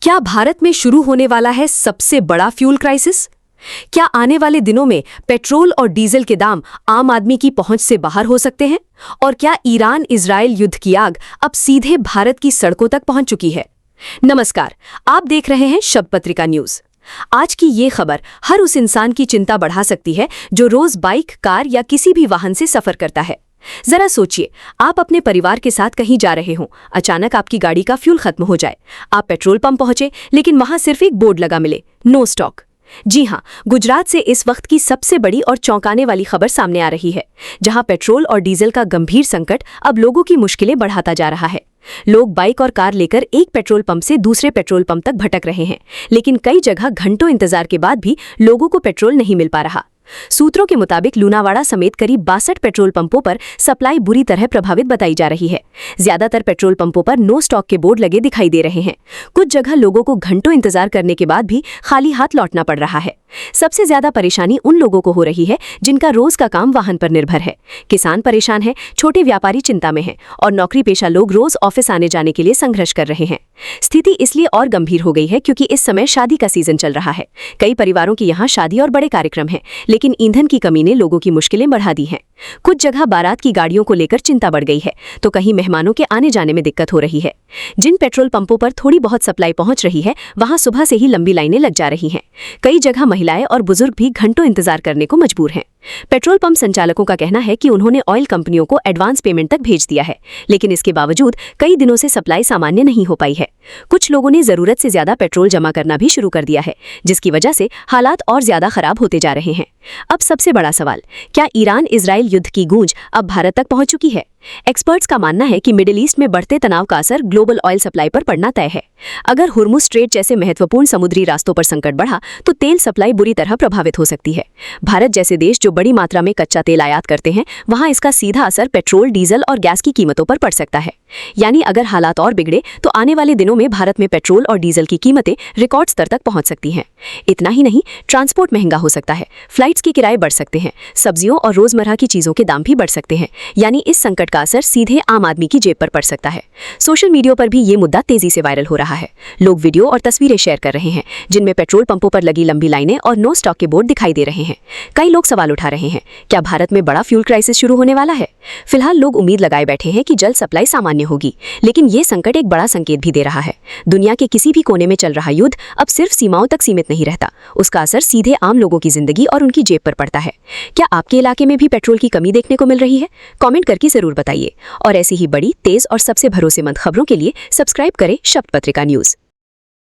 क्या भारत में शुरू होने वाला है सबसे बड़ा फ्यूल क्राइसिस? क्या आने वाले दिनों में पेट्रोल और डीजल के दाम आम आदमी की पहुंच से बाहर हो सकते हैं? और क्या ईरान इजराइल युद्ध की आग अब सीधे भारत की सड़कों तक पहुंच चुकी है? नमस्कार, आप देख रहे हैं शब्द पत्रिका न्यूज। आज की ये खबर हर उस इंसान की चिंता बढ़ा सकती है जो रोज बाइक, कार या किसी भी वाहन से सफर करता है। जरा सोचिए, आप अपने परिवार के साथ कहीं जा रहे हों, अचानक आपकी गाड़ी का फ्यूल खत्म हो जाए। आप पेट्रोल पंप पहुंचे, लेकिन वहां सिर्फ एक बोर्ड लगा मिले, नो स्टॉक। जी हां, गुजरात से इस वक्त की सबसे बड़ी और चौंकाने वाली खबर सामने आ रही है, जहां पेट्रोल और डीजल का गंभीर संकट अब लोगों की मुश्किलें बढ़ाता जा रहा है। लोग बाइक और कार लेकर एक पेट्रोल पंप से दूसरे पेट्रोल पंप तक भटक रहे हैं, लेकिन कई जगह घंटों इंतजार के बाद भी लोगों को पेट्रोल नहीं मिल पा रहा। सूत्रों के मुताबिक लूनावाड़ा समेत करीब 62 पेट्रोल पंपों पर सप्लाई बुरी तरह प्रभावित बताई जा रही है। ज्यादातर पेट्रोल पंपों पर नो स्टॉक के बोर्ड लगे दिखाई दे रहे हैं। कुछ जगह लोगों को घंटों इंतजार करने के बाद भी खाली हाथ लौटना पड़ रहा है। सबसे ज्यादा परेशानी उन लोगों को हो रही है जिनका रोज का काम वाहन पर निर्भर है। किसान परेशान है, छोटे व्यापारी चिंता में हैं और नौकरी पेशा लोग रोज ऑफिस आने जाने के लिए संघर्ष कर रहे हैं। स्थिति इसलिए और गंभीर हो गई है क्योंकि इस समय शादी का सीजन चल रहा है। कई परिवारों की यहाँ शादी और बड़े कार्यक्रम हैं, लेकिन ईंधन की कमी ने लोगों की मुश्किलें बढ़ा दी हैं। कुछ जगह बारात की गाड़ियों को लेकर चिंता बढ़ गई है, तो कहीं मेहमानों के आने जाने में दिक्कत हो रही है। जिन पेट्रोल पंपों पर थोड़ी बहुत सप्लाई पहुंच रही है, वहां सुबह से ही लंबी लाइनें लग जा रही हैं। कई जगह महिलाएं और बुजुर्ग भी घंटों इंतजार करने को मजबूर हैं। पेट्रोल पंप संचालकों का कहना है कि उन्होंने ऑयल कंपनियों को एडवांस पेमेंट तक भेज दिया है, लेकिन इसके बावजूद कई दिनों से सप्लाई सामान्य नहीं हो पाई है। कुछ लोगों ने जरूरत से ज्यादा पेट्रोल जमा करना भी शुरू कर दिया है, जिसकी वजह से हालात और ज्यादा खराब होते जा रहे हैं। अब सबसे बड़ा सवाल, क्या ईरान इजराइल युद्ध की गूंज अब भारत तक पहुंच चुकी है? एक्सपर्ट्स का मानना है कि मिडिल ईस्ट में बढ़ते तनाव का असर ग्लोबल ऑयल सप्लाई पर पड़ना तय है। अगर हुर्मुज स्ट्रेट जैसे महत्वपूर्ण समुद्री रास्तों पर संकट बढ़ा तो तेल सप्लाई बुरी तरह प्रभावित हो सकती है। भारत जैसे देश जो बड़ी मात्रा में कच्चा तेल आयात करते हैं, वहां इसका सीधा असर पेट्रोल, डीजल और गैस की कीमतों पर पड़ सकता है। यानी अगर हालात और बिगड़े तो आने वाले दिनों में भारत में पेट्रोल और डीजल की कीमतें रिकॉर्ड स्तर तक पहुंच सकती हैं। इतना ही नहीं, ट्रांसपोर्ट महंगा हो सकता है, फ्लाइट्स के किराए बढ़ सकते हैं, सब्जियों और रोजमर्रा की चीजों के दाम भी बढ़ सकते हैं। यानी इस संकट का असर सीधे आम आदमी की जेब पर पड़ सकता है। सोशल मीडिया पर भी ये मुद्दा तेजी से वायरल हो रहा है। लोग वीडियो और तस्वीरें शेयर कर रहे हैं जिनमें पेट्रोल पंपों पर लगी लंबी लाइनें और नो स्टॉक के बोर्ड दिखाई दे रहे हैं। कई लोग सवाल उठा रहे हैं, क्या भारत में बड़ा फ्यूल क्राइसिस शुरू होने वाला है? फिलहाल लोग उम्मीद लगाए बैठे हैं कि जल्द सप्लाई सामान्य होगी, लेकिन ये संकट एक बड़ा संकेत भी दे रहा है। दुनिया के किसी भी कोने में चल रहा युद्ध अब सिर्फ सीमाओं तक सीमित नहीं रहता, उसका असर सीधे आम लोगों की जिंदगी और उनकी जेब पर पड़ता है। क्या आपके इलाके में भी पेट्रोल की कमी देखने को मिल रही है? कमेंट करके जरूर बताइए। और ऐसी ही बड़ी, तेज और सबसे भरोसेमंद खबरों के लिए सब्सक्राइब करें शब्द पत्रिका न्यूज।